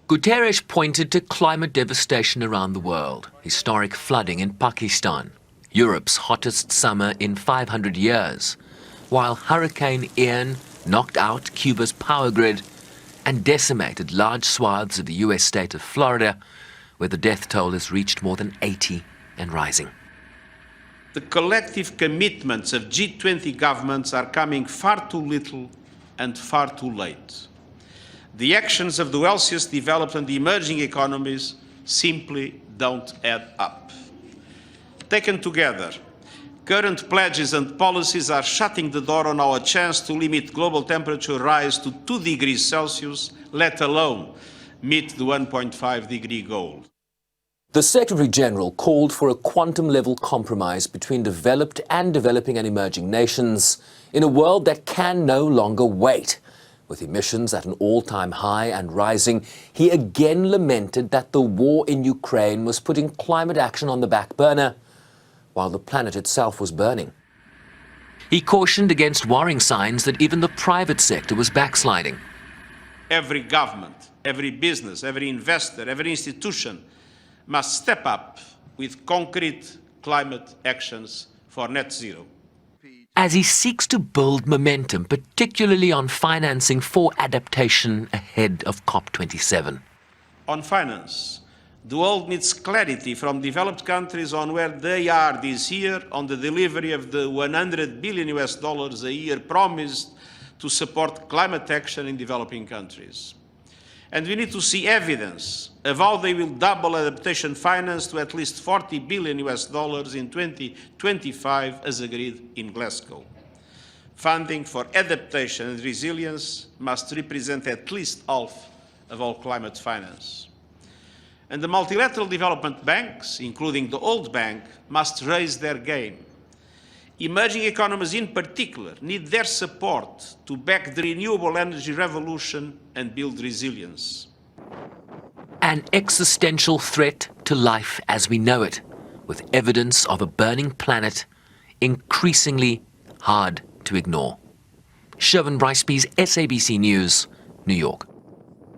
Guterres pointed to climate devastation around the world, historic flooding in Pakistan, Europe's hottest summer in 500 years, while Hurricane Ian knocked out Cuba's power grid and decimated large swaths of the US state of Florida, where the death toll has reached more than 80 and rising. The collective commitments of G20 governments are coming far too little and far too late. The actions of the wealthiest developed and the emerging economies simply don't add up. Taken together, current pledges and policies are shutting the door on our chance to limit global temperature rise to 2 degrees Celsius, let alone meet the 1.5 degree goal. The Secretary-General called for a quantum-level compromise between developed and developing and emerging nations in a world that can no longer wait. With emissions at an all-time high and rising, he again lamented that the war in Ukraine was putting climate action on the back burner, while the planet itself was burning. He cautioned against worrying signs that even the private sector was backsliding. Every government, every business, every investor, every institution must step up with concrete climate actions for net zero. As he seeks to build momentum, particularly on financing for adaptation ahead of COP27. On finance, the world needs clarity from developed countries on where they are this year on the delivery of the $100 billion a year promised to support climate action in developing countries. And we need to see evidence of how they will double adaptation finance to at least $40 billion in 2025 as agreed in Glasgow. Funding for adaptation and resilience must represent at least half of all climate finance. And the multilateral development banks, including the World Bank, must raise their game. Emerging economies in particular need their support to back the renewable energy revolution and build resilience. An existential threat to life as we know it, with evidence of a burning planet increasingly hard to ignore. Sherwin Bryceby's SABC News, New York.